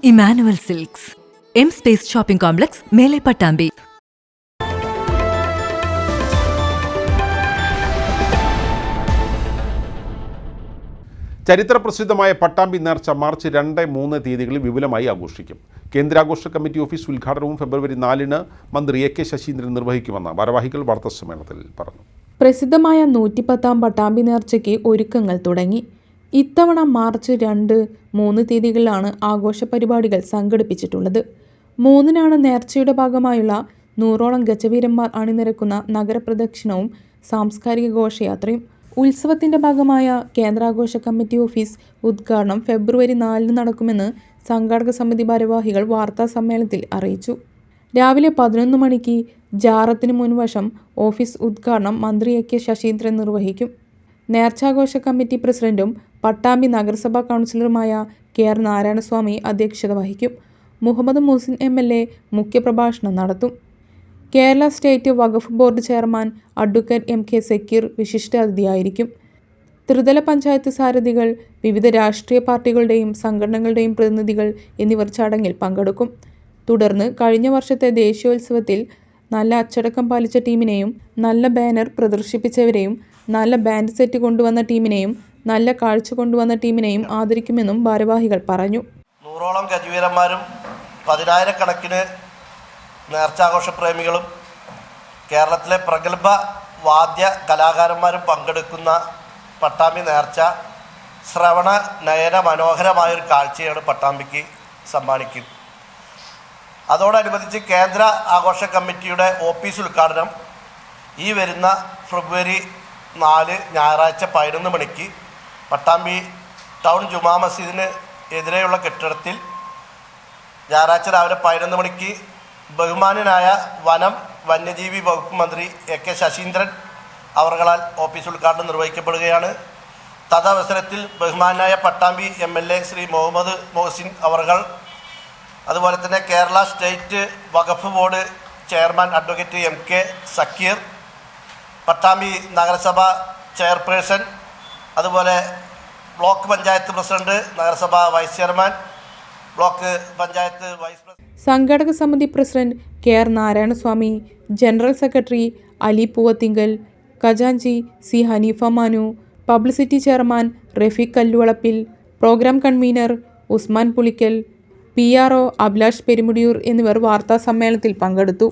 Emmanuel silks, M space shopping complex, മേലെ പട്ടാമ്പി. ചരിത്രപ്രസിദ്ധമായ പട്ടാമ്പി നേർച്ച മാർച്ച് 2-3 തീയതികളിൽ വിപുലമായി ആഘോഷിക്കും. കേന്ദ്രാഘോഷ കമ്മിറ്റി ഓഫീസ് ഉദ്ഘാടനവും ഫെബ്രുവരി 4-ന് മന്ത്രി എ കെ ശശീന്ദ്രൻ നിർവഹിക്കുമെന്ന് ഭാരവാഹികൾ വാർത്താസമ്മേളനത്തിൽ പറഞ്ഞു. പ്രസിദ്ധമായ 110-ാം പട്ടാമ്പി നേർച്ചയ്ക്ക് ഒരുക്കങ്ങൾ തുടങ്ങി. ഇത്തവണ മാർച്ച് 2-3 തീയതികളിലാണ് ആഘോഷ പരിപാടികൾ സംഘടിപ്പിച്ചിട്ടുള്ളത്. 3-നാണ് നേർച്ചയുടെ ഭാഗമായുള്ള 100ഓളം ഗജവീരന്മാർ അണിനിരക്കുന്ന നഗരപ്രദക്ഷിണവും സാംസ്കാരിക ഘോഷയാത്രയും. ഉത്സവത്തിന്റെ ഭാഗമായ കേന്ദ്രാഘോഷ കമ്മിറ്റി ഓഫീസ് ഉദ്ഘാടനം ഫെബ്രുവരി 4-ന് നടക്കുമെന്ന് സംഘാടക സമിതി ഭാരവാഹികൾ വാർത്താ സമ്മേളനത്തിൽ അറിയിച്ചു. രാവിലെ 11 മണിക്ക് ജാറത്തിന് മുൻവശം ഓഫീസ് ഉദ്ഘാടനം മന്ത്രി എ കെ ശശീന്ദ്രൻ നിർവഹിക്കും. നേർച്ചാഘോഷ കമ്മിറ്റി പ്രസിഡന്റും പട്ടാമ്പി നഗരസഭാ കൗൺസിലറുമായ കെ ആർ നാരായണസ്വാമി അധ്യക്ഷത വഹിക്കും. മുഹമ്മദ് മുഹസിൻ MLA മുഖ്യപ്രഭാഷണം നടത്തും. Kerala state Waqf board chairman advocate MK Zakir വിശിഷ്ടാതിഥിയായിരിക്കും. ത്രിതല പഞ്ചായത്ത് സാരഥികൾ, വിവിധ രാഷ്ട്രീയ പാർട്ടികളുടെയും സംഘടനകളുടെയും പ്രതിനിധികൾ എന്നിവർ ചടങ്ങിൽ പങ്കെടുക്കും. തുടർന്ന് കഴിഞ്ഞ വർഷത്തെ ദേശീയോത്സവത്തിൽ നല്ല അച്ചടക്കം പാലിച്ച ടീമിനെയും, നല്ല ബാനർ പ്രദർശിപ്പിച്ചവരെയും, നല്ല ബാൻഡ് സെറ്റ് കൊണ്ടുവന്ന ടീമിനെയും, നല്ല കാഴ്ച കൊണ്ടുവന്ന ടീമിനെയും ആദരിക്കുമെന്നും ഭാരവാഹികൾ പറഞ്ഞു. 100ഓളം ഗജവീരന്മാരും 10,000-കണക്കിന് നേർച്ചാഘോഷ പ്രേമികളും കേരളത്തിലെ പ്രഗത്ഭ വാദ്യ കലാകാരന്മാരും പങ്കെടുക്കുന്ന പട്ടാമ്പി നേർച്ച ശ്രവണ നയന മനോഹരമായൊരു കാഴ്ചയാണ് പട്ടാമ്പിക്ക് സമ്മാനിക്കുന്നത്. അതോടനുബന്ധിച്ച് കേന്ദ്ര ആഘോഷ കമ്മിറ്റിയുടെ ഓഫീസ് ഉദ്ഘാടനം ഈ വരുന്ന ഫെബ്രുവരി 4 ഞായറാഴ്ച 11 മണിക്ക് പട്ടാമ്പി ടൗൺ ജുമാ മസ്ജിദിന് എതിരെയുള്ള കെട്ടിടത്തിൽ ഞായറാഴ്ച രാവിലെ 11 മണിക്ക് ബഹുമാന്യനായ വനം വന്യജീവി വകുപ്പ് മന്ത്രി എ കെ ശശീന്ദ്രൻ അവർകളാൽ ഓഫീസ് ഉദ്ഘാടനം നിർവഹിക്കപ്പെടുകയാണ്. തദവസരത്തിൽ ബഹുമാന്യനായ പട്ടാമ്പി MLA ശ്രീ മുഹമ്മദ് മുഹസിൻ അവർകൾ, അതുപോലെ തന്നെ Kerala state Waqf board chairman advocate MK Zakir, Pattambi നഗരസഭ ചെയർപേഴ്സൺ, അതുപോലെ ബ്ലോക്ക് പഞ്ചായത്ത് പ്രസിഡന്റ്, നഗരസഭ vice chairman, block panchayat vice president, സംഘാടക സമിതി president K R Narayanaswamy, general secretary Ali Poovathingal, ഖജാൻജി C Haneefa Manu, publicity chairman Rafeeq Kalluvalappil, programme convener Usman Pulikkal, PRO Abhilash Perumudiyoor എന്നിവർ വാർത്താ സമ്മേളനത്തിൽ പങ്കെടുത്തു.